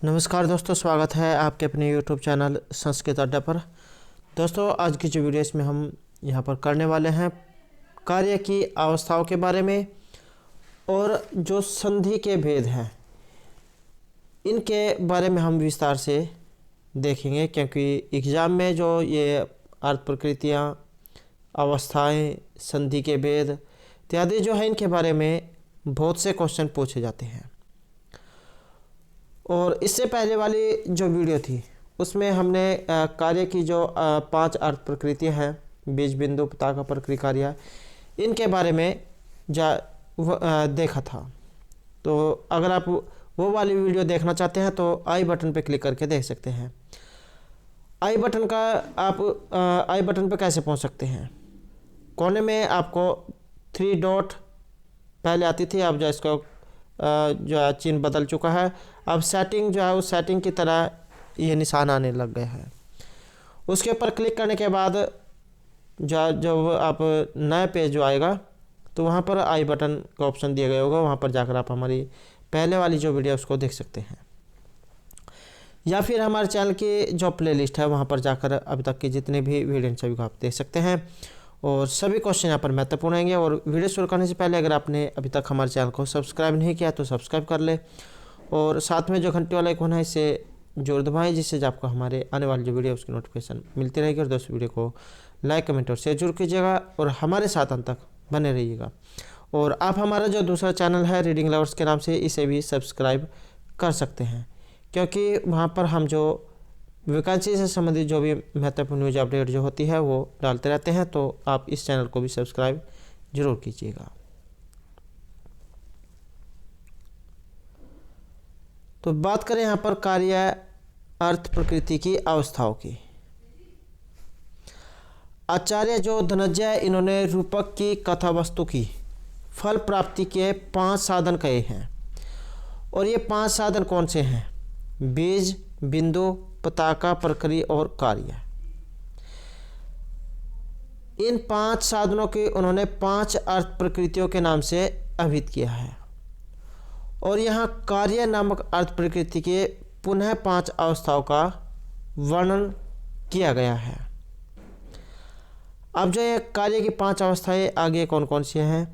नमस्कार दोस्तों, स्वागत है आपके अपने YouTube चैनल संस्कृत अड्डा पर। दोस्तों, आज की जो वीडियो इसमें हम यहाँ पर करने वाले हैं कार्य की अवस्थाओं के बारे में और जो संधि के भेद हैं इनके बारे में हम विस्तार से देखेंगे, क्योंकि एग्ज़ाम में जो ये अर्थ प्रकृतियाँ, अवस्थाएं, संधि के भेद इत्यादि जो है इनके बारे में बहुत से क्वेश्चन पूछे जाते हैं। और इससे पहले वाली जो वीडियो थी उसमें हमने कार्य की जो 5 अर्थ प्रकृतियाँ हैं, बीज, बिंदु, पताका, प्रक्रिया, इनके बारे में देखा था। तो अगर आप वो वाली वीडियो देखना चाहते हैं तो आई बटन पर क्लिक करके देख सकते हैं। आई बटन पर कैसे पहुंच सकते हैं? कोने में आपको 3 डॉट पहले आती थी, अब जो इसको जो है चिन्ह बदल चुका है। अब सेटिंग जो है उस सेटिंग की तरह ये निशान आने लग गए हैं। उसके ऊपर क्लिक करने के बाद जब आप नए पेज जो आएगा तो वहाँ पर आई बटन का ऑप्शन दिया गया होगा, वहाँ पर जाकर आप हमारी पहले वाली जो वीडियो उसको देख सकते हैं, या फिर हमारे चैनल की जो प्लेलिस्ट है वहाँ पर जाकर अभी तक की जितने भी वीडियो सभी को आप देख सकते हैं। और सभी क्वेश्चन यहाँ पर महत्वपूर्ण रहेंगे। और वीडियो शुरू करने से पहले अगर आपने अभी तक हमारे चैनल को सब्सक्राइब नहीं किया तो सब्सक्राइब कर ले और साथ में जो घंटे वाला आइकन है इसे जोर दबाएं, जिससे आपको हमारे आने वाली जो वीडियो उसकी नोटिफिकेशन मिलती रहेगी। और दोस्तों, वीडियो को लाइक, कमेंट और शेयर जरूर कीजिएगा और हमारे साथ अंत तक बने रहिएगा। और आप हमारा जो दूसरा चैनल है रीडिंग लवर्स के नाम से, इसे भी सब्सक्राइब कर सकते हैं, क्योंकि वहाँ पर हम जो वैकेंसी से संबंधित जो भी महत्वपूर्ण न्यूज अपडेट जो होती है वो डालते रहते हैं। तो आप इस चैनल को भी सब्सक्राइब जरूर कीजिएगा। तो बात करें यहाँ पर कार्य अर्थ प्रकृति की अवस्थाओं की। आचार्य जो धनंजय, इन्होंने रूपक की कथा वस्तु की फल प्राप्ति के 5 साधन कहे हैं। और ये 5 साधन कौन से हैं? बीज, बिंदु, पताका, प्रक्रिया और कार्य। इन 5 साधनों के उन्होंने 5 अर्थ प्रकृतियों के नाम से अभिहित किया है। और यहाँ कार्य नामक अर्थ प्रकृति के पुनः 5 अवस्थाओं का वर्णन किया गया है। अब जो ये कार्य की 5 अवस्थाएं आगे कौन कौन सी हैं?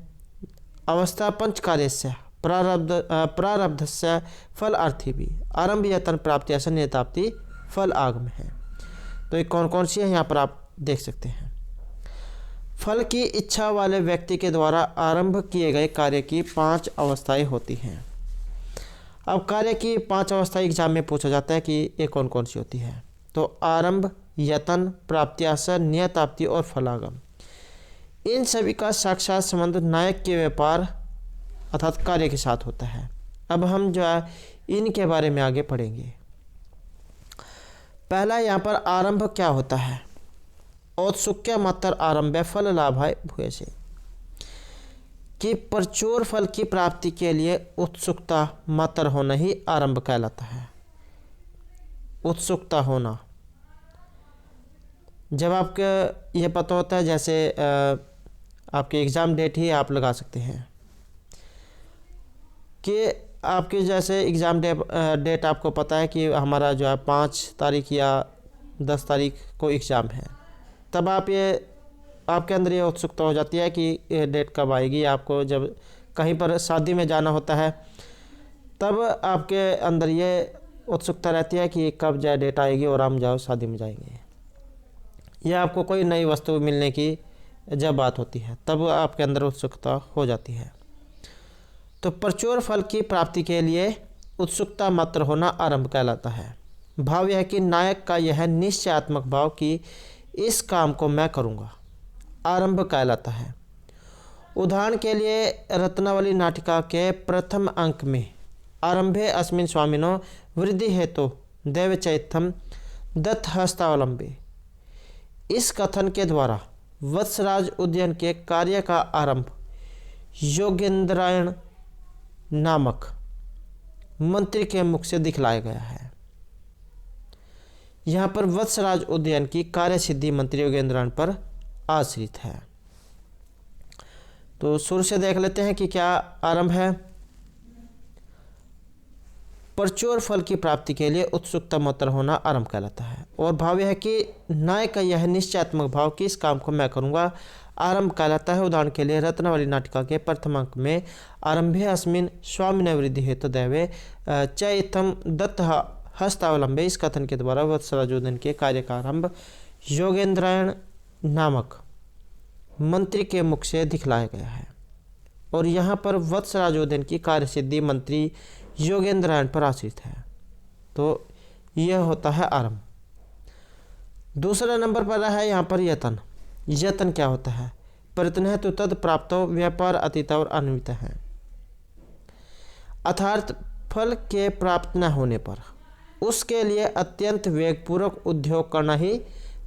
अवस्था पंचकार्यस्य प्रारब्धस्य फल अर्थी भी आरंभ यतन प्राप्ति असन्यताप्ति फल आगम है। तो ये कौन कौन सी है यहाँ पर आप देख सकते हैं। फल की इच्छा वाले व्यक्ति के द्वारा आरंभ किए गए कार्य की 5 अवस्थाएं होती हैं। अब कार्य की 5 अवस्थाएं एग्जाम में पूछा जाता है कि ये कौन कौन सी होती है। तो आरंभ, यतन, प्राप्त्याशा, नियताप्ति और फलागम, इन सभी का साक्षात संबंध नायक के व्यापार अर्थात कार्य के साथ होता है। अब हम जो है इनके बारे में आगे पढ़ेंगे। पहला यहाँ पर आरंभ क्या होता है? औत्सुक्य मात्र आरंभ फल लाभाय भूयसे, कि प्रचुर फल की प्राप्ति के लिए उत्सुकता मात्र होना ही आरंभ कहलाता है। उत्सुकता होना, जब आपके ये पता होता है, जैसे आपके एग्ज़ाम डेट ही आप लगा सकते हैं कि आपके जैसे एग्ज़ाम डेट आपको पता है कि हमारा जो है 5 तारीख या 10 तारीख को एग्ज़ाम है, तब आपके अंदर ये उत्सुकता हो जाती है कि ये डेट कब आएगी। आपको जब कहीं पर शादी में जाना होता है तब आपके अंदर ये उत्सुकता रहती है कि कब जो डेट आएगी और हम जाओ शादी में जाएंगे। या आपको कोई नई वस्तु मिलने की जब बात होती है तब आपके अंदर उत्सुकता हो जाती है। तो प्रचुर फल की प्राप्ति के लिए उत्सुकता मात्र होना आरंभ कहलाता है। भाव यह कि नायक का यह निश्चयात्मक भाव कि इस काम को मैं करूँगा, आरंभ कहलाता है। उदाहरण के लिए रत्नावली नाटिका के प्रथम अंक में आरंभे अस्मिन् स्वामिनो वृद्धि हेतु देव चैत्यम दत्त हस्तावलंबे, इस कथन के द्वारा वत्सराज उद्यान के कार्य का आरंभ योगेंद्रायण नामक मंत्री के मुख से दिखलाया गया है। यहाँ पर वत्सराज उद्यान की कार्य सिद्धि मंत्री योगेंद्रायण पर आश्रित है। तो शुरू से देख लेते हैं कि क्या आरंभ है। प्रचुर फल की प्राप्ति के लिए उत्सुकता मतर होना आरंभ कहलाता है। और भाव यह है कि नायक का यह निश्चयात्मक भाव कि इस काम को मैं करूँगा आरंभ कहलाता है। उदाहरण के लिए रत्नावली नाटिका के प्रथम अंक में आरंभे अस्मिन् स्वामिने वृद्धि हेतु दैवे च इत्थं दत्त हस्तावलंबे, इस कथन के द्वारा वत्सराजोदन के कार्य का आरंभ योगेंद्रायण नामक मंत्री के मुख से दिखलाया गया है। और यहाँ पर वत्सराजोदन की कार्य सिद्धि मंत्री योगेंद्रायण पर आश्रित है। तो यह होता है आरंभ। दूसरा नंबर पर है यहाँ पर यतन। यतन क्या होता है? प्रयत्न है तो तद प्राप्तो व्यापार अतीत और अन्वित है, अर्थात फल के प्राप्त न होने पर उसके लिए अत्यंत वेगपूर्वक उद्योग करना ही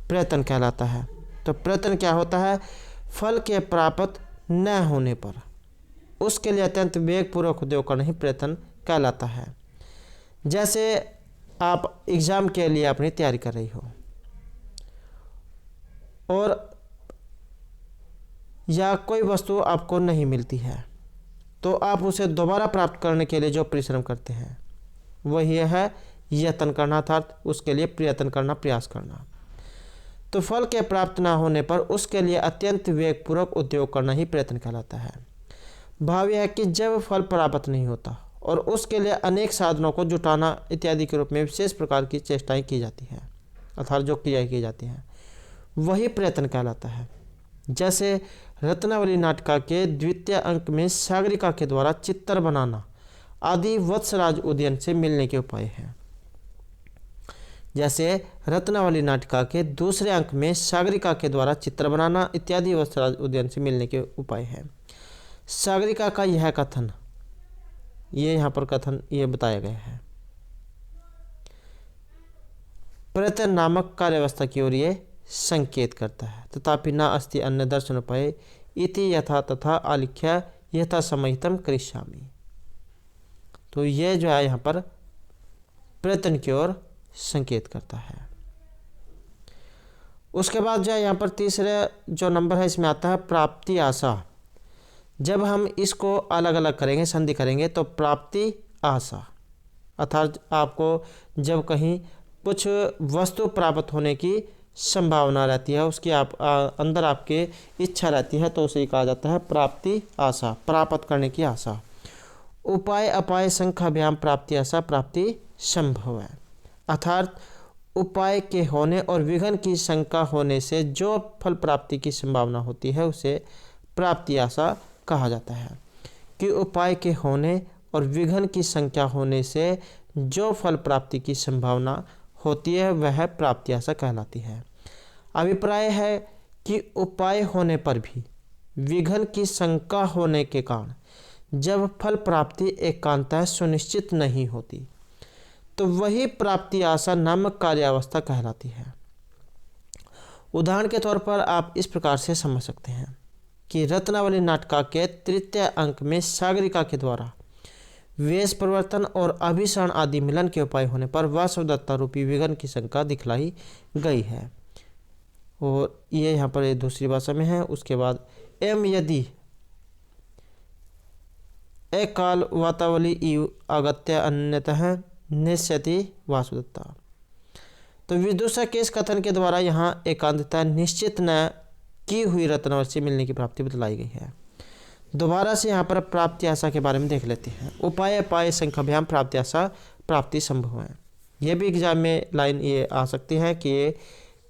प्रयत्न कहलाता है। तो प्रयत्न क्या होता है? फल के प्राप्त न होने पर उसके लिए अत्यंत वेगपूर्वक उद्योग करना ही प्रयत्न कहलाता है। जैसे आप एग्ज़ाम के लिए अपनी तैयारी कर रही हो और या कोई वस्तु आपको नहीं मिलती है, तो आप उसे दोबारा प्राप्त करने के लिए जो परिश्रम करते हैं वही है यत्न करना, अर्थात उसके लिए प्रयत्न करना, प्रयास करना। तो फल के प्राप्त ना होने पर उसके लिए अत्यंत वेगपूर्वक उद्योग करना ही प्रयत्न कहलाता है। भाव यह है कि जब फल प्राप्त नहीं होता और उसके लिए अनेक साधनों को जुटाना इत्यादि के रूप में विशेष प्रकार की चेष्टाएं की जाती हैं, अर्थात जो क्रियाएं की जाती हैं वही प्रयत्न कहलाता है। जैसे रत्नावली नाटिका के द्वितीय अंक में सागरिका के द्वारा चित्र बनाना आदि वत्सराज उदयन से मिलने के उपाय हैं। जैसे रत्नावली नाटिका के दूसरे अंक में सागरिका के द्वारा चित्र बनाना इत्यादि वत्सराज उदयन से मिलने के उपाय हैं। सागरिका का यह कथन, ये यहाँ पर कथन ये बताया गया है, प्रयत्न नामक कार्यावस्था की ओर ये संकेत करता है। तथापि न अस्ति अन्य दर्शन उपाय इति यथा तथा आलिख्य यथा समहितम करिष्यामि। तो ये जो है यहाँ पर प्रयत्न की ओर संकेत करता है। उसके बाद जो है यहाँ पर तीसरे जो नंबर है इसमें आता है प्राप्ति आशा। जब हम इसको अलग अलग करेंगे, संधि करेंगे, तो प्राप्ति आशा अर्थात आपको जब कहीं कुछ वस्तु प्राप्त होने की संभावना रहती है, उसकी आप अंदर आपके इच्छा रहती है, तो उसे कहा जाता है प्राप्ति आशा, प्राप्त करने की आशा। उपाय अपाय संख्याभ्याम प्राप्ति आशा प्राप्ति संभव है, अर्थात उपाय के होने और विघ्न की शंका होने से जो फल प्राप्ति की संभावना होती है उसे प्राप्ति आशा कहा जाता है। कि उपाय के होने और विघ्न की संख्या होने से जो फल प्राप्ति की संभावना होती है वह प्राप्ति आशा कहलाती है। अभिप्राय है कि उपाय होने पर भी विघ्न की शंका होने के कारण जब फल प्राप्ति एकांतः सुनिश्चित नहीं होती तो वही प्राप्ति आशा नामक कार्यावस्था कहलाती है। उदाहरण के तौर पर आप इस प्रकार से समझ सकते हैं कि रत्नावली नाटिका के तृतीय अंक में सागरिका के द्वारा वेश परिवर्तन और अभिसरण आदि मिलन के उपाय होने पर वासवदत्ता रूपी विघ्न की शंका दिखलाई गई है। और ये यहाँ पर दूसरी भाषा में है। उसके बाद एम यदि अकाल वातावली इव आगत्य अन्यतः निश्चयति वासुदत्ता। तो विदूषक के इस कथन के द्वारा यहाँ एकांतता निश्चित न की हुई रत्नावली से मिलने की प्राप्ति बतलाई गई है। दोबारा से यहाँ पर प्राप्ति आशा के बारे में देख लेते हैं। उपाय अपाय संख्याभ्याम प्राप्ति आशा प्राप्ति संभव है। यह भी एग्जाम में लाइन ये आ सकती है कि ये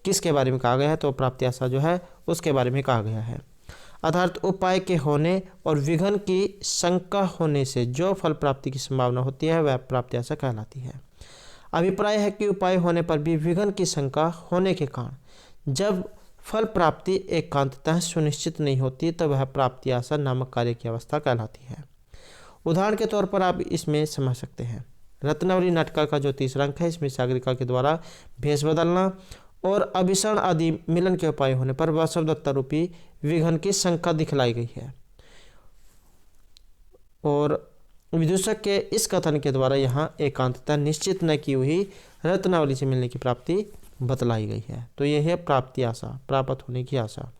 किसके बारे में कहा गया है, तो प्राप्ति आशा जो है उसके बारे में कहा गया है। अर्थात उपाय के होने और विघ्न की शंका होने से जो फल प्राप्ति की संभावना होती है वह प्राप्ति आशा कहलाती है। अभिप्राय है कि उपाय होने पर भी विघ्न की शंका होने के कारण जब फल प्राप्ति एकांततः सुनिश्चित नहीं होती तो वह प्राप्ति आशा नामक कार्य की अवस्था कहलाती है। उदाहरण के तौर पर आप इसमें समझ सकते हैं। रत्नावली नाटिका का जो तीसरा अंक है इसमें सागरिका के द्वारा भेष बदलना और अभिसरण आदि मिलन के उपाय होने पर वासवदत्ता रूपी विघ्न की शंका दिखलाई गई है। और विदूषक के इस कथन के द्वारा यहाँ एकांतता निश्चित न की हुई रत्नावली से मिलने की प्राप्ति बतलाई गई है। तो यह है प्राप्ति आशा, प्राप्त होने की आशा।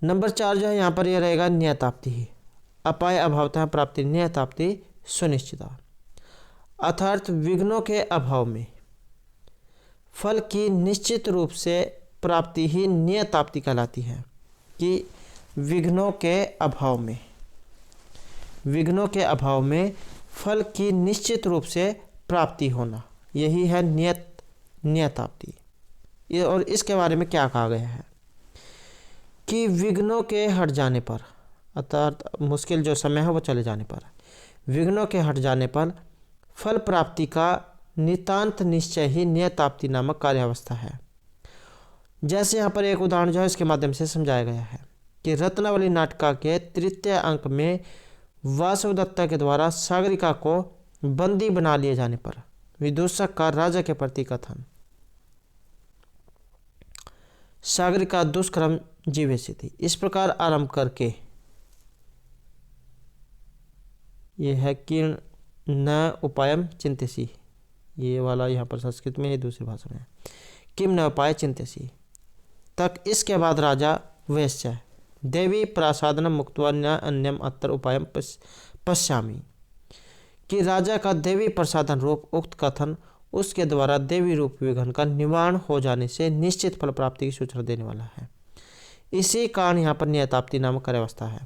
नंबर 4 जो है यहाँ पर यह रहेगा नियताप्ति ही। अपाय अभावतः प्राप्ति नियताप्ति सुनिश्चिता। अर्थात विघ्नों के अभाव में फल की निश्चित रूप से प्राप्ति ही नियताप्ति कहलाती है। कि विघ्नों के अभाव में फल की निश्चित रूप से प्राप्ति होना, यही है नियताप्ति। और इसके बारे में क्या कहा गया है कि विघ्नों के हट जाने पर, अर्थात मुश्किल जो समय है वो चले जाने पर, विघ्नों के हट जाने पर फल प्राप्ति का नितांत निश्चय ही नियताप्ति नामक कार्यावस्था है। जैसे यहाँ पर एक उदाहरण जो है इसके माध्यम से समझाया गया है कि रत्नावली नाटिका के तृतीय अंक में वासुदत्ता के द्वारा सागरिका को बंदी बना लिए जाने पर विदूषक का राजा के प्रति कथन, सागरिका दुष्कर्म जीवेसी थी, इस प्रकार आरंभ करके, यह है कि न उपायम चिंत्यसी, ये वाला यहाँ पर संस्कृत में है, दूसरी भाषा में किम न उपाय चिंत्यसी तक। इसके बाद राजा वैश्य देवी प्रसादनम मुक्त्वा न अन्यम अत्र उपायम पश्यामि, कि राजा का देवी प्रसादन रूप उक्त कथन उसके द्वारा देवी रूप विघ्न का निवारण हो जाने से निश्चित फल प्राप्ति की सूचना देने वाला है। इसी कारण यहाँ पर नियताप्ति नामक कार्यावस्था है।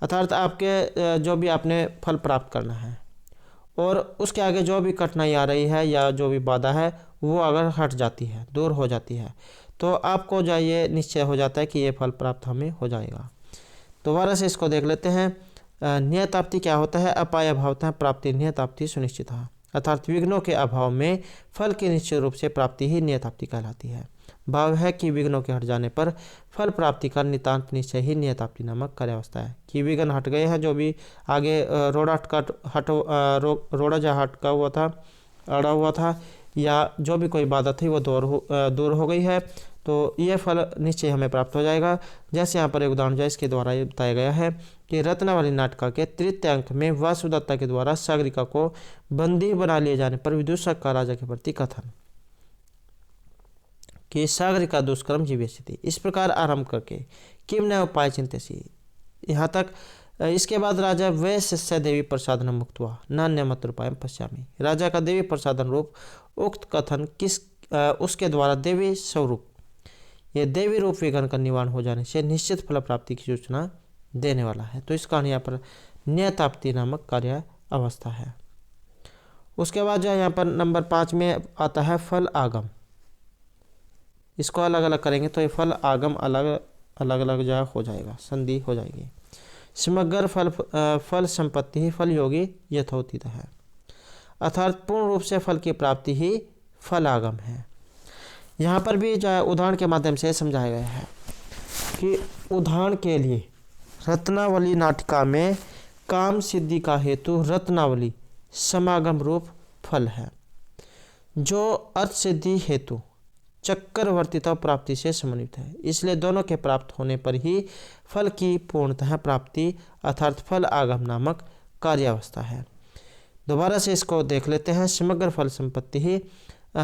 अर्थात आपके जो भी आपने फल प्राप्त करना है और उसके आगे जो भी कठिनाई आ रही है या जो भी बाधा है वो अगर हट जाती है, दूर हो जाती है, तो आपको जो ये निश्चय हो जाता है कि ये फल प्राप्त हमें हो जाएगा। दोबारा से इसको देख लेते हैं। नियताप्ति क्या होता है? अपाय अभावतः प्राप्ति नियताप्ति सुनिश्चित है। अर्थात विघ्नों के अभाव में फल की निश्चित रूप से प्राप्ति ही नियताप्ति कहलाती है। भाव है कि विघ्नों के हट जाने पर फल प्राप्ति का नितांत निश्चय ही नियताप्ति नामक कार्यावस्था है। कि विघ्न हट गए हैं, जो भी आगे रोड़ा हटका हुआ था, अड़ा हुआ था, या जो भी कोई बाधा थी वो दूर हो गई है, तो ये फल निश्चय हमें प्राप्त हो जाएगा। जैसे यहाँ पर एक उदाहरण जो इसके द्वारा ये बताया गया है कि रत्नावली नाटिका के तृतीय अंक में वासुदत्ता के द्वारा सागरिका को बंदी बना लिए जाने पर विदूषक का राजा के प्रति कथन कि सागरिका दुष्कर्म जीवेसी थी, इस प्रकार आरंभ करके किम न उपाय चिंत्यसी, यहाँ तक। इसके बाद राजा वैश्य देवी प्रसादन मुक्त्वा नान्यमत्र उपायम पश्यामि, राजा का देवी प्रसादन रूप उक्त कथन उसके द्वारा देवी स्वरूप, ये देवी रूप विघ्न का निवारण हो जाने से निश्चित फल प्राप्ति की सूचना देने वाला है। तो इस कारण यहाँ पर नियताप्ति नामक कार्य अवस्था है। उसके बाद जो है यहाँ पर नंबर 5 में आता है फल आगम। इसको अलग अलग करेंगे तो ये फल आगम अलग अलग जो हो जाएगा, संधि हो जाएगी। समग्र फल संपत्ति ही फल योगी यथोचित है, अर्थात पूर्ण रूप से फल की प्राप्ति ही फल आगम है। यहाँ पर भी जो है उदाहरण के माध्यम से समझाया गया है कि उदाहरण के लिए रत्नावली नाटिका में काम सिद्धि का हेतु रत्नावली समागम रूप फल है, जो अर्थ सिद्धि हेतु चक्रवर्तिता प्राप्ति से समन्वित है। इसलिए दोनों के प्राप्त होने पर ही फल की पूर्णतः प्राप्ति अर्थात फल आगम नामक कार्यावस्था है। दोबारा से इसको देख लेते हैं। समग्र फल संपत्ति ही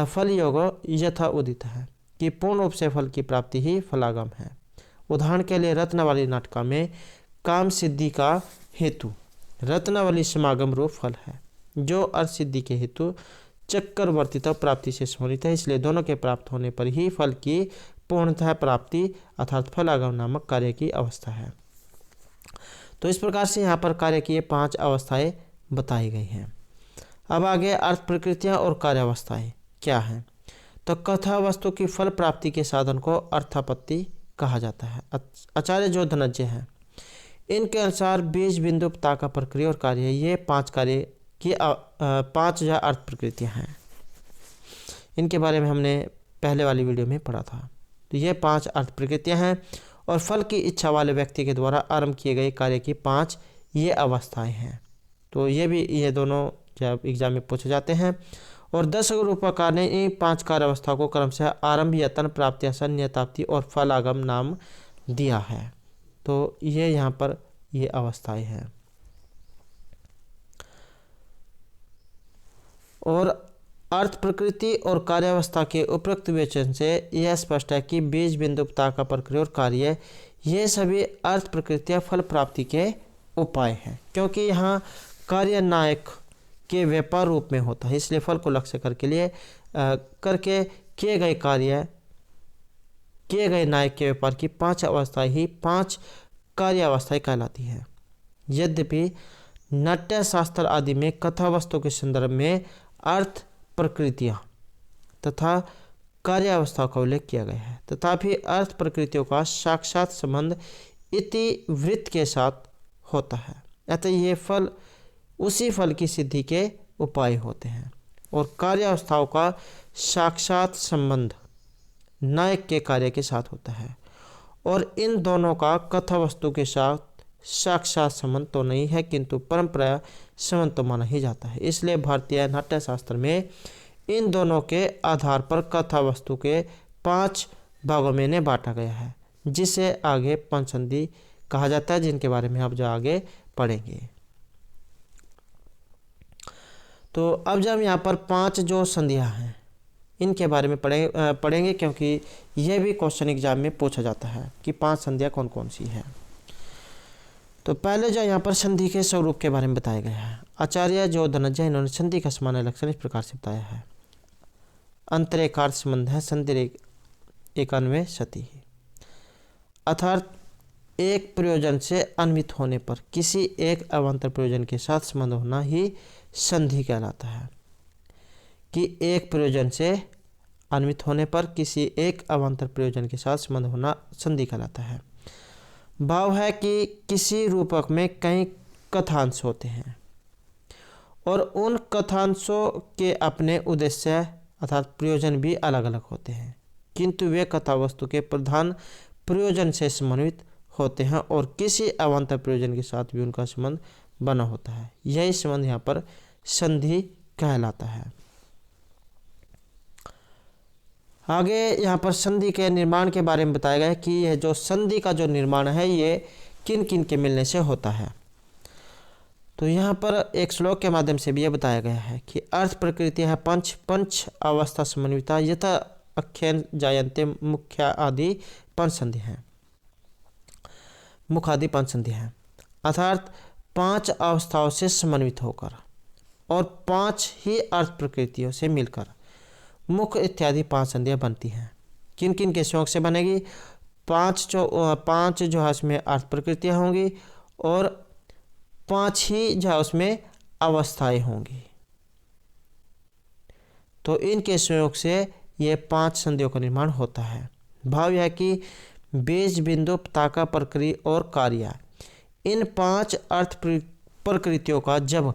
फल योग यथा उदित है, कि पूर्ण रूप से फल की प्राप्ति ही फलागम है। उदाहरण के लिए रत्नावली नाटिका में काम सिद्धि का हेतु रत्नावली समागम रूप फल है, जो अर्थ सिद्धि के हेतु चक्रवर्तिता प्राप्ति से समन्वित है। इसलिए दोनों के प्राप्त होने पर ही फल की पूर्णतः प्राप्ति अर्थात फलागम नामक कार्य की अवस्था है। तो इस प्रकार से यहाँ पर कार्य की 5 अवस्थाएं बताई गई हैं। अब आगे अर्थ प्रकृतियाँ और कार्यावस्थाएं क्या हैं? तो कथा वस्तु की फल प्राप्ति के साधन को अर्थापत्ति कहा जाता है। आचार्य जो धनंजय हैं, इनके अनुसार बीज बिंदु पता का प्रक्रिया और कार्य, ये 5 कार्य की 5 या अर्थ प्रकृतियाँ हैं। इनके बारे में हमने पहले वाली वीडियो में पढ़ा था। तो ये 5 अर्थ प्रकृतियाँ हैं और फल की इच्छा वाले व्यक्ति के द्वारा आरंभ किए गए कार्य की 5 ये अवस्थाएं हैं। तो ये दोनों जब एग्जाम में पूछे जाते हैं। और 10 रूपकार ने इन 5 कार्य अवस्था को क्रम से आरंभ, यतन, प्राप्ति, नियताप्ति और फलागम नाम दिया है। तो ये यहाँ पर ये अवस्थाएं हैं। और अर्थ प्रकृति और कार्यावस्था के उपयुक्त विवेचन से यह स्पष्ट है कि बीज बिंदु पता का प्रक्रिया और कार्य ये सभी अर्थ प्रकृतियाँ फल प्राप्ति के उपाय हैं, क्योंकि यहाँ कार्य नायक के व्यापार रूप में होता है। इसलिए फल को लक्ष्य करके किए गए कार्य, किए गए नायक के व्यापार की 5 अवस्थाएं ही 5 कार्य अवस्थाएं कहलाती है। यद्यपि नाट्य शास्त्र आदि में कथा वस्तु के संदर्भ में अर्थ प्रकृतियां तथा कार्यावस्थाओं का उल्लेख किया गया है, तथापि अर्थ प्रकृतियों का साक्षात संबंध इतिवृत्त के साथ होता है। अतः ये फल उसी फल की सिद्धि के उपाय होते हैं और कार्यावस्थाओं का साक्षात संबंध नायक के कार्य के साथ होता है, और इन दोनों का कथा वस्तु के साथ साक्षात संबंध तो नहीं है, किंतु परंपरा संबंध तो माना ही जाता है। इसलिए भारतीय नाट्य शास्त्र में इन दोनों के आधार पर कथा वस्तु के 5 भागों में इन्हें बांटा गया है, जिसे आगे पंचसंधि कहा जाता है, जिनके बारे में आप जो आगे पढ़ेंगे। तो अब जब हम यहाँ पर 5 जो संधियाँ हैं इनके बारे में पढ़ेंगे, क्योंकि यह भी क्वेश्चन एग्जाम में पूछा जाता है कि 5 संधियाँ कौन कौन सी हैं। तो पहले जो यहाँ पर संधि के स्वरूप के बारे में बताया गया है। आचार्य जो धनंजय, इन्होंने संधि का सामान्य लक्षण इस प्रकार से बताया है। अंतरेकार्थ संबंध है संधि एकान्वय सती, अर्थात एक प्रयोजन से अन्वित होने पर किसी एक अवान्तर प्रयोजन के साथ संबंध होना ही संधि कहलाता है। कि एक प्रयोजन से अन्वित होने पर किसी एक अवान्तर प्रयोजन के साथ संबंध होना संधि कहलाता है। भाव है कि किसी रूपक में कई कथांश होते हैं और उन कथांशों के अपने उद्देश्य अर्थात प्रयोजन भी अलग अलग होते हैं, किंतु वे कथा वस्तु के प्रधान प्रयोजन से समन्वित होते हैं और किसी अवान्तर प्रयोजन के साथ भी उनका संबंध बना होता है। यही संबंध यहाँ पर संधि कहलाता है। आगे यहाँ पर संधि के निर्माण के बारे में बताया गया है कि यह जो संधि का जो निर्माण है ये किन किन के मिलने से होता है। तो यहाँ पर एक श्लोक के माध्यम से भी यह बताया गया है कि अर्थ प्रकृति है पंच अवस्था समन्विता यथा अख्यन जायन्ते मुख्य आदि पंच संधि हैं, मुख आदि पंच संधि हैं, अर्थात 5 अवस्थाओं से समन्वित होकर और 5 ही अर्थ प्रकृतियों से मिलकर मुख इत्यादि 5 संधियाँ बनती हैं। किन किन के सहयोग से बनेगी? 5 जो है उसमें अर्थ प्रकृतियाँ होंगी और 5 ही जो है उसमें अवस्थाएं होंगी। तो इनके सहयोग से ये 5 संधियों का निर्माण होता है। भाव यह कि बीज बिंदु पताका प्रकृति और कार्य इन 5 अर्थ प्रकृतियों का जब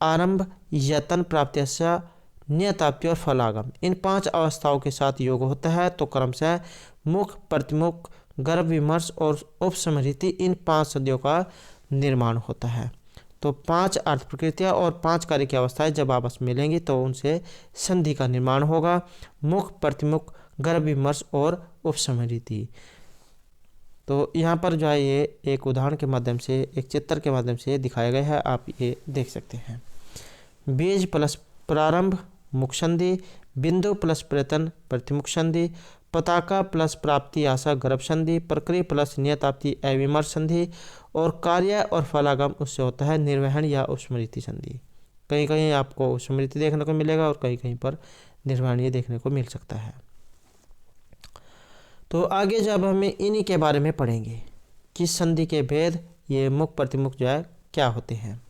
आरंभ यतन प्राप्त्य नियताप्ति और फलागम इन 5 अवस्थाओं के साथ योग होता है तो क्रमशः मुख प्रतिमुख गर्भ विमर्श और उपसमृति इन 5 संधियों का निर्माण होता है। तो 5 अर्थ प्रकृतियाँ और 5 कार्य की अवस्थाएं जब आपस में मिलेंगी तो उनसे संधि का निर्माण होगा। मुख प्रतिमुख गर्भ विमर्श और उपसमृति। तो यहाँ पर जो है ये एक उदाहरण के माध्यम से एक चित्र के माध्यम से दिखाया गया है, आप ये देख सकते हैं। बीज प्लस प्रारंभ मुख संधि, बिंदु प्लस प्रयत्न प्रतिमुख संधि, पताका प्लस प्राप्ति आशा गर्भ संधि, प्रकृति प्लस नियताप्ति अविमर्श संधि और कार्य और फलागम उससे होता है निर्वहन या उपस्मृति संधि। कहीं कहीं आपको उपस्मृति देखने को मिलेगा और कहीं कहीं पर निर्वहन ये देखने को मिल सकता है। तो आगे जब हमें इन्हीं के बारे में पढ़ेंगे कि संधि के भेद ये मुख प्रतिमुख जो है क्या होते हैं।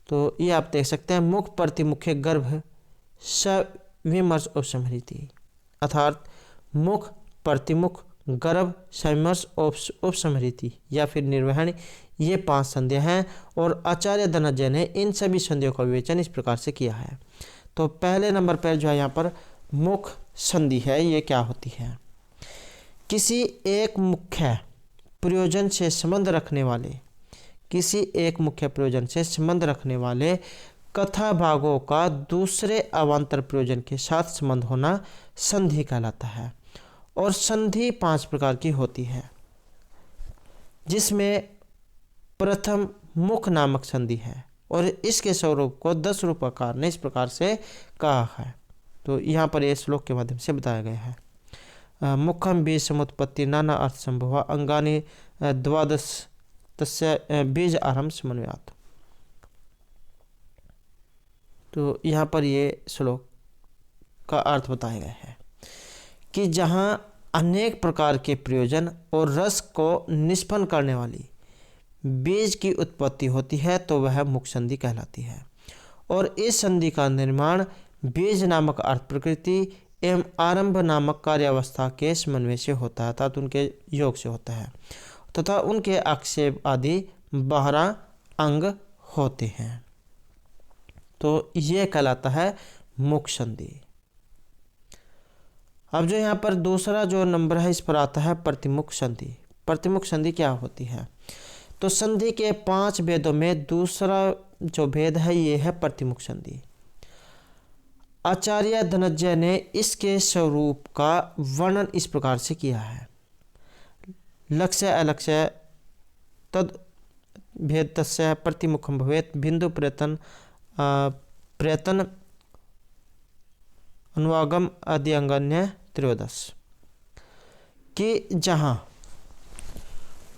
तो ये आप देख सकते हैं मुख प्रतिमुखे गर्भ सविमर्श उपसमृति, अर्थात मुख प्रतिमुख गर्भ सविमर्श उपसमृति या फिर निर्वहन ये 5 संधियाँ हैं और आचार्य धनंजय ने इन सभी संधियों का विवेचन इस प्रकार से किया है। तो पहले नंबर पर जो है यहाँ पर मुख संधि है, ये क्या होती है? किसी एक मुख्य प्रयोजन से संबंध रखने वाले कथा भागों का दूसरे अवान्तर प्रयोजन के साथ संबंध होना संधि कहलाता है। और संधि 5 प्रकार की होती है, जिसमें प्रथम मुख नामक संधि है और इसके स्वरूप को 10 रूपकार ने इस प्रकार से कहा है। तो यहाँ पर यह श्लोक के माध्यम से बताया गया है। मुखम बीज समुत्पत्ति नाना अर्थ संभव अंगानि द्वादश तस्य बीज आरंभ समन्वयात्। तो यहाँ पर ये श्लोक का अर्थ बताया गया है कि जहाँ अनेक प्रकार के प्रयोजन और रस को निष्पन्न करने वाली बीज की उत्पत्ति होती है तो वह मुख संधि कहलाती है। और इस संधि का निर्माण बीज नामक अर्थ प्रकृति एवं आरंभ नामक कार्यावस्था के समन्वय से होता है, अर्थात उनके योग से होता है, तथा उनके आक्षेप आदि 12 अंग होते हैं। तो ये कहलाता है मुख संधि। अब जो यहाँ पर दूसरा जो नंबर है इस पर आता है प्रतिमुख संधि। प्रतिमुख संधि क्या होती है? तो संधि के 5 भेदों में दूसरा जो भेद है ये है प्रतिमुख संधि। आचार्य धनंजय ने इसके स्वरूप का वर्णन इस प्रकार से किया है। लक्ष्य अलक्ष्य तद भेद तस्य प्रतिमुखम भवेत बिंदु प्रयत्न प्रयत्न अनुवागम आदि अंगन्य त्रयोदश। कि जहाँ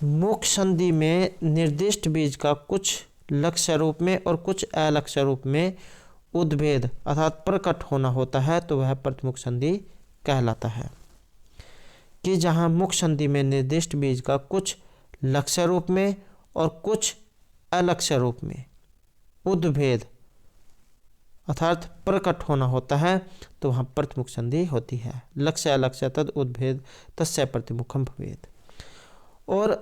मुख संधि में निर्दिष्ट बीज का कुछ लक्ष्य रूप में और कुछ अलक्ष्य रूप में उद्भेद अर्थात प्रकट होना होता है तो वह प्रतिमुख संधि कहलाता है। कि जहाँ मुख संधि में निर्दिष्ट बीज का कुछ लक्ष्य रूप में और कुछ अलक्ष्य रूप में उद्भेद अर्थात प्रकट होना होता है तो वहाँ प्रतिमुख संधि होती है। लक्ष्य अलक्ष्य तद उद्भेद तस्य प्रतिमुखम भवेत्। और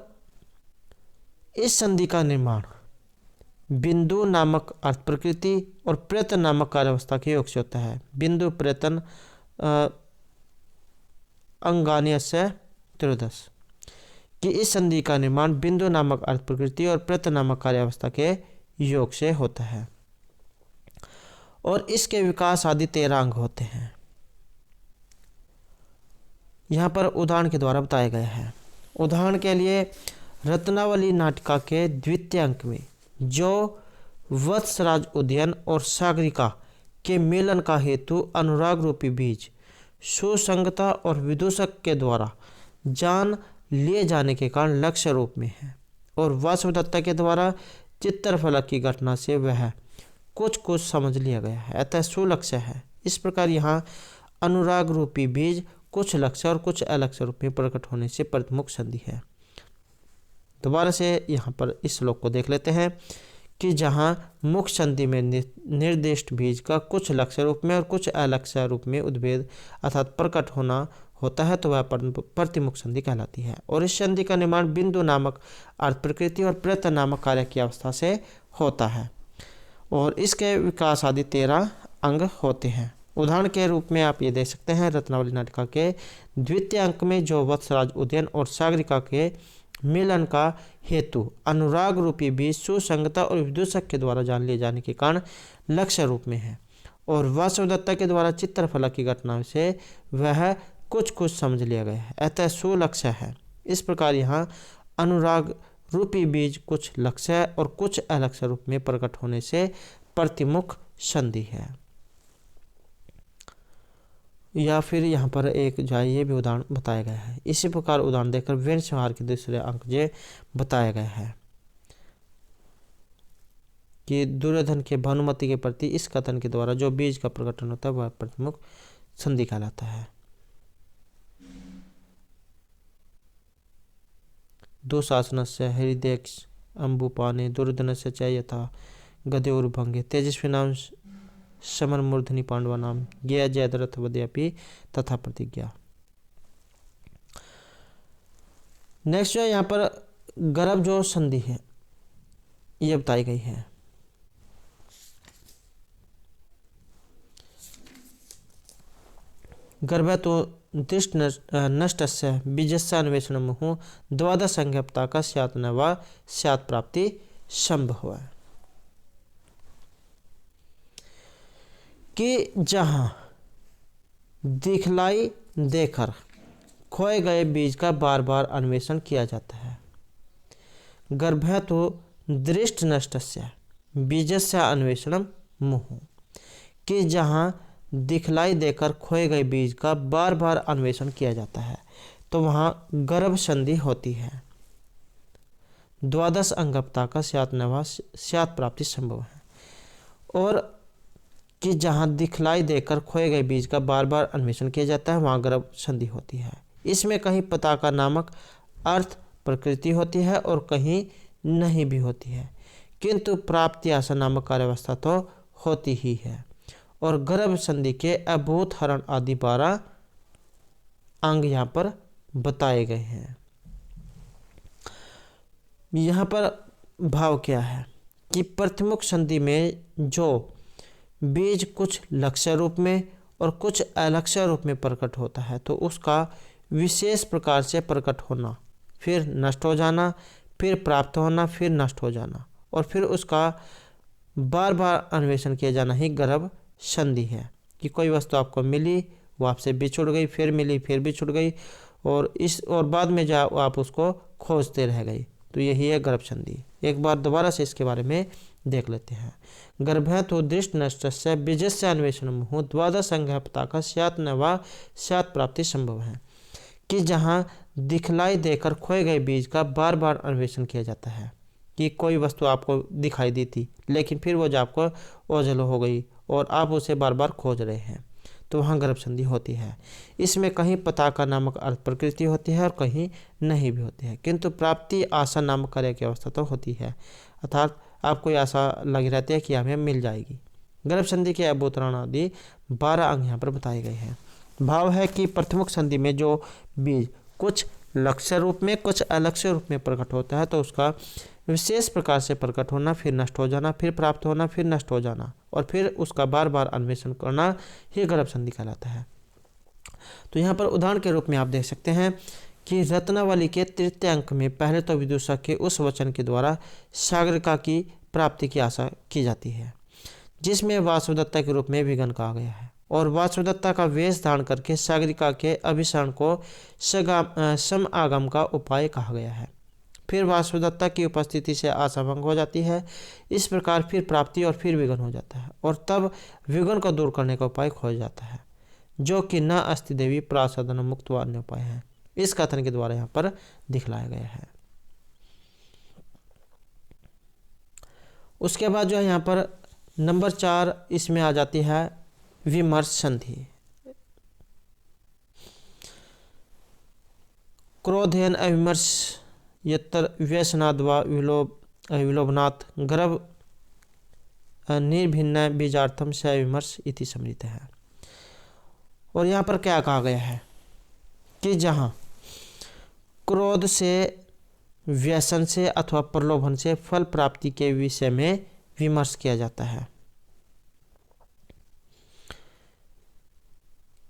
इस संधि का निर्माण बिंदु नामक अर्थ प्रकृति और प्रयत्न नामक कार्यावस्था के योग से होता है। बिंदु प्रयत्न अंगान्यस्य त्रयोदश। कि इस संधि का निर्माण बिंदु नामक अर्थ प्रकृति और प्रयत्न नामक कार्यावस्था के योग से होता है। और इसके विकास आदि 13 अंग होते हैं। यहाँ पर उदाहरण के द्वारा बताया गया है। उदाहरण के लिए रत्नावली नाटिका के द्वितीय अंक में जो वत्सराज उदयन और सागरिका के मिलन का हेतु अनुराग रूपी बीज सुसंगता और विदूषक के द्वारा जान लिए जाने के कारण लक्ष्य रूप में है, और वासुदत्ता के द्वारा चित्रफलक की घटना से वह कुछ कुछ समझ लिया गया है, अतः सुलक्ष्य है। इस प्रकार यहाँ अनुराग रूपी बीज कुछ लक्ष्य और कुछ अलक्ष्य रूप में प्रकट होने से प्रतिमुख संधि है। दोबारा से यहाँ पर इस श्लोक को देख लेते हैं कि जहाँ मुख संधि में निर्दिष्ट बीज का कुछ लक्ष्य रूप में और कुछ अलक्ष्य रूप में उद्भेद अर्थात प्रकट होना होता है तो वह प्रतिमुख संधि कहलाती है। और इस संधि का निर्माण बिंदु नामक अर्थ प्रकृति और प्रयत्न नामक कार्य की अवस्था से होता है, और इसके विकास आदि 13 अंग होते हैं। उदाहरण के रूप में आप ये देख सकते हैं रत्नावली नाटिका के द्वितीय अंक में जो वत्सराज उदयन और सागरिका के मिलन का हेतु अनुराग रूपी बीज सुसंगता और विदूषक के द्वारा जान लिए जाने के कारण लक्ष्य रूप में है, और वासुदत्ता के द्वारा चित्रफलक की घटना से वह कुछ कुछ समझ लिया गया है, अतः सुलक्ष्य है। इस प्रकार यहाँ अनुराग रूपी बीज कुछ लक्ष्य और कुछ अलक्ष्य रूप में प्रकट होने से प्रतिमुख संधि है। या फिर यहाँ पर एक जो है ये भी उदाहरण बताया गया है। इसी प्रकार उदाहरण देकर व्यंग्य संहार के दूसरे अंक जे बताया गया है कि दुर्योधन के भानुमति के प्रति इस कथन के द्वारा जो बीज का प्रकटन होता है वह प्रतिमुख संधि कहलाता है। दुःशासनस्य हृदयक्ष अम्बुपाने दुर्योधनस्य च यथा गदेउर्भंगे तेजस्विनां समरमूर्धनि पांडवानां ज्ञेया जयद्रथ वदेपि तथा प्रतिज्ञा। नेक्स्ट जो यहाँ पर गर्भ जो संधि है ये बताई गई है। गर्भ तो दृष्ट नष्टस्य बीजस्य अन्वेषणमुः द्वादश संज्ञप्ता का स्यात् न वा स्यात् प्राप्ति संभव है। कि जहाँ दिखलाई देकर खोए गए बीज का बार बार अन्वेषण किया जाता है। गर्भ तो दृष्ट नष्टस्य बीजस्य अन्वेषणम मुहुः। कि जहाँ दिखलाई देकर खोए गए बीज का बार बार अन्वेषण किया जाता है तो वहाँ गर्भ संधि होती है। द्वादश अंगपता का स्यात् न वा स्यात् प्राप्ति संभव है। और कि जहाँ दिखलाई देकर खोए गए बीज का बार बार अन्वेषण किया जाता है वहाँ गर्भ संधि होती है। इसमें कहीं पताका नामक अर्थ प्रकृति होती है और कहीं नहीं भी होती है, किंतु प्राप्ति आशा नामक कार्यावस्था तो होती ही है। और गर्भ संधि के अभूत हरण आदि 12 अंग यहाँ पर बताए गए हैं। यहाँ पर भाव क्या है कि प्रथमुख संधि में जो बीज कुछ लक्ष्य रूप में और कुछ अलक्ष्य रूप में प्रकट होता है तो उसका विशेष प्रकार से प्रकट होना, फिर नष्ट हो जाना, फिर प्राप्त होना, फिर नष्ट हो जाना और फिर उसका बार बार अन्वेषण किया जाना ही गर्भ संधि है। कि कोई वस्तु आपको मिली, वो आपसे बिछुड़ गई, फिर मिली, फिर बिछुड़ गई और बाद में आप उसको खोजते रह गई, तो यही है गर्भ संधि। एक बार दोबारा से इसके बारे में देख लेते हैं। गर्भतो दृष्ट नष्टस्य बीजस्य अन्वेषण मुहु द्वादश संज्ञा पताका स्यात् न वा स्यात् प्राप्ति संभव है। कि जहाँ दिखलाई देकर खोए गए बीज का बार बार अन्वेषण किया जाता है, कि कोई वस्तु आपको दिखाई दी थी लेकिन फिर वो आपको ओझल हो गई और आप उसे बार बार खोज रहे हैं, तो वहाँ गर्भ संधि होती है। इसमें कहीं पताका नामक अर्थ प्रकृति होती है और कहीं नहीं भी होती है, किंतु प्राप्ति आशा नामक कार्य की अवस्था तो होती है, अर्थात आपको आशा लगी रहती है कि हमें मिल जाएगी। गर्भ संधि के अभूतरण आदि 12 अंग यहाँ पर बताए गए हैं। भाव है कि प्रथमुख संधि में जो बीज कुछ लक्ष्य रूप में कुछ अलक्ष्य रूप में प्रकट होता है तो उसका विशेष प्रकार से प्रकट होना, फिर नष्ट हो जाना, फिर प्राप्त होना, फिर नष्ट हो जाना और फिर उसका बार बार अन्वेषण करना ही गर्भ संधि कहलाता है। तो यहाँ पर उदाहरण के रूप में आप देख सकते हैं कि रत्नावली के तृतीय अंक में पहले तो विदूषक के उस वचन के द्वारा सागरिका की प्राप्ति की आशा की जाती है जिसमें वासुदत्ता के रूप में विघन कहा गया है और वासुदत्ता का वेश धारण करके सागरिका के अभिसरण को सम आगम का उपाय कहा गया है। फिर वासुदत्ता की उपस्थिति से आशा भंग हो जाती है। इस प्रकार फिर प्राप्ति और फिर विघन हो जाता है और तब विघन को दूर करने का उपाय खोज जाता है जो कि न अस्ति देवी प्रासादन मुक्त व अन्य उपाय है। इस कथन के द्वारा यहाँ पर दिखलाया गया है। उसके बाद जो है यहाँ पर नंबर 4 इसमें आ जाती है विमर्श संधि। क्रोधेन अविमर्श यत्र व्यसनाद वा विलोभनात् गर्भ निर्भिन्न बीजार्थम से विमर्श इति समृत है। और यहाँ पर क्या कहा गया है कि जहाँ क्रोध से, व्यसन से अथवा प्रलोभन से फल प्राप्ति के विषय में विमर्श किया जाता है,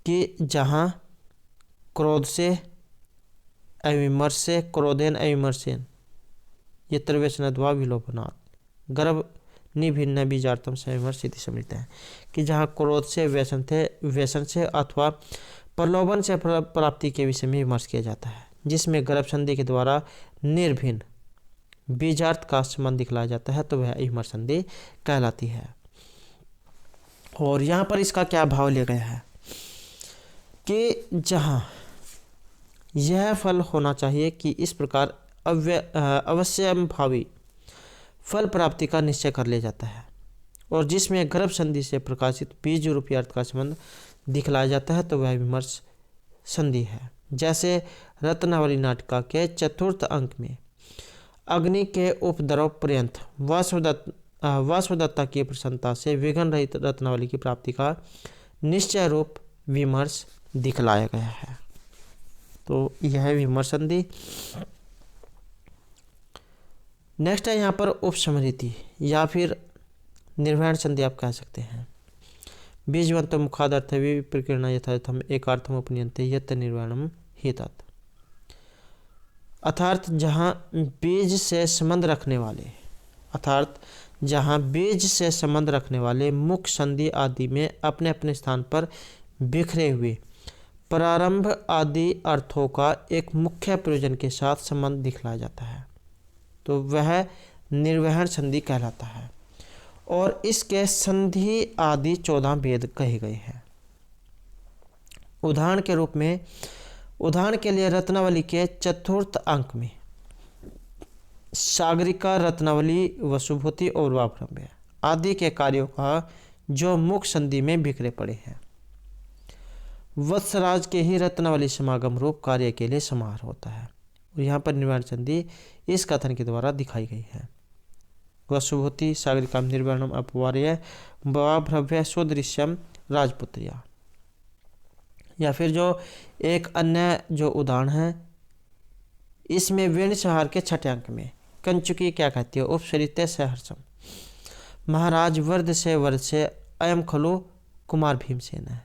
कि जहाँ क्रोध से, अविमर्श से, क्रोधेन अविमर्शेन यत्र व्यसनाद्वा विलोभनात् गर्भ निभिन्न बीजार्थम से विमर्श इति समृत है। कि जहाँ क्रोध से, व्यसन से अथवा प्रलोभन से प्राप्ति के विषय में विमर्श किया जाता है जिसमें गर्भ संधि के द्वारा निर्भिन्न बीजार्थ का संबंध दिखलाया जाता है तो वह विमर्श संधि कहलाती है। और यहाँ पर इसका क्या भाव लिया गया है कि जहाँ यह फल होना चाहिए कि इस प्रकार अवश्यंभावी फल प्राप्ति का निश्चय कर लिया जाता है और जिसमें गर्भ संधि से प्रकाशित बीज रूपी अर्थ का संबंध दिखलाया जाता है तो वह विमर्श संधि है। जैसे रत्नावली नाटिका के 4th अंक में अग्नि के उपद्रव पर्यंत वासुदत्ता की प्रसन्नता से विघन रहित रत्नावली की प्राप्ति का निश्चय रूप विमर्श दिखलाया गया है। तो यह है विमर्श संधि। नेक्स्ट है यहाँ पर उपसमृति या फिर निर्वहन संधि आप कह सकते हैं। बीजवंत मुखादर्थ विप्रकीर्ण यथार्थम एकार्थम उपनियंते यत् निर्वहणम ही तत्। अर्थात जहाँ बीज से संबंध रखने वाले मुख संधि आदि में अपने अपने स्थान पर बिखरे हुए प्रारंभ आदि अर्थों का एक मुख्य प्रयोजन के साथ संबंध दिखलाया जाता है तो वह निर्वहन संधि कहलाता है। और इसके संधि आदि 14 भेद कहे गए हैं। उदाहरण के लिए रत्नावली के 4th अंक में सागरिका, रत्नावली, वसुभूति और वाभ्रम्य आदि के कार्यों का जो मुख्य संधि में बिखरे पड़े हैं। वत्सराज के ही रत्नावली समागम रूप कार्य के लिए समारोह होता है। और यहाँ पर निर्वाण संधि इस कथन के द्वारा दिखाई गई है। वसुभूति सागरिकाम निर्वाणम अपवार्य भव्य स्वदृश्यम राजपुत्रिया। या फिर जो एक अन्य जो उदाहरण है, इसमें वेण संहार के छठे अंक में कंचुकी क्या कहती है, उपसरित सहर्षम महाराज वर्ध से अयम खलु कुमार भीमसेन है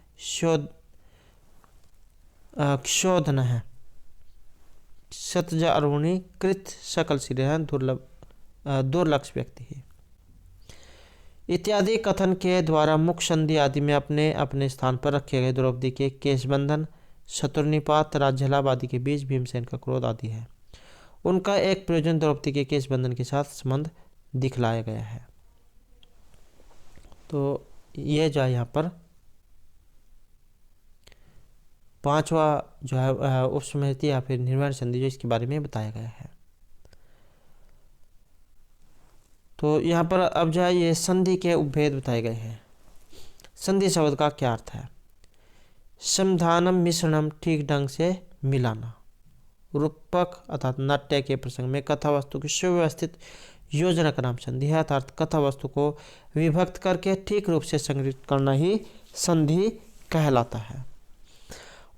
क्षोधन है सतजा अरुणी कृत सकल सिरे दुर्लक्ष व्यक्ति है इत्यादि कथन के द्वारा मुख्य संधि आदि में अपने अपने स्थान पर रखे गए द्रौपदी के केशबंधन, शत्रुनिपात, राज्यलाभ आदि के बीच भीमसेन का क्रोध आदि है। उनका एक प्रयोजन द्रौपदी के केशबंधन के साथ संबंध दिखलाया गया है। तो ये जो है यहाँ पर पांचवा जो है उपस्मृति या फिर निर्वाण संधि जो इसके बारे में बताया गया है। तो यहाँ पर अब जो है ये संधि के उपभेद बताए गए हैं। संधि शब्द का क्या अर्थ है? समधानम मिश्रणम ठीक ढंग से मिलाना। रूपक अर्थात नाट्य के प्रसंग में कथा वस्तु की सुव्यवस्थित योजना का नाम संधि है। अर्थात कथा वस्तु को विभक्त करके ठीक रूप से संग्रहित करना ही संधि कहलाता है।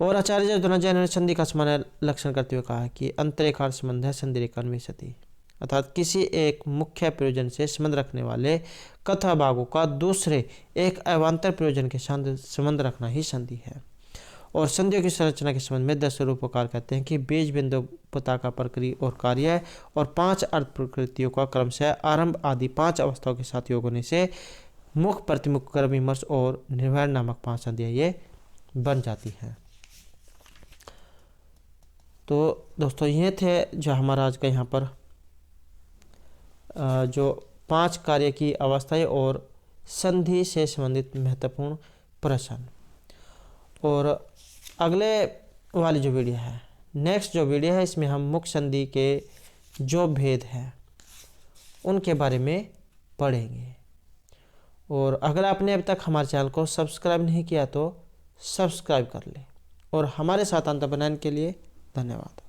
और आचार्य धनंजय ने संधि का सामान्य लक्षण करते हुए कहा है कि अंतरेखार संबंध है संधि रेखा सती, अर्थात किसी एक मुख्य प्रयोजन से संबंध रखने वाले कथा भागों का दूसरे एक अवान्तर प्रयोजन के साथ संबंध रखना ही संधि है। और संधियों की संरचना के संबंध में 10 रूपकार कहते हैं कि बीज बिंदु पताका प्रक्रिया और कार्य और 5 अर्थ प्रकृतियों का क्रमशः आरंभ आदि 5 अवस्थाओं के साथ योग होने से मुख प्रतिमुख कर विमर्श और निर्वहन नामक 5 संधियाँ ये बन जाती हैं। तो दोस्तों ये थे जो हमारा आज का यहाँ पर जो 5 कार्य की अवस्थाएं और संधि से संबंधित महत्वपूर्ण प्रश्न। और अगले वाली जो वीडियो है, नेक्स्ट जो वीडियो है, इसमें हम मुख्य संधि के जो भेद हैं उनके बारे में पढ़ेंगे। और अगर आपने अब तक हमारे चैनल को सब्सक्राइब नहीं किया तो सब्सक्राइब कर लें। और हमारे साथ अंत बनाने के लिए धन्यवाद।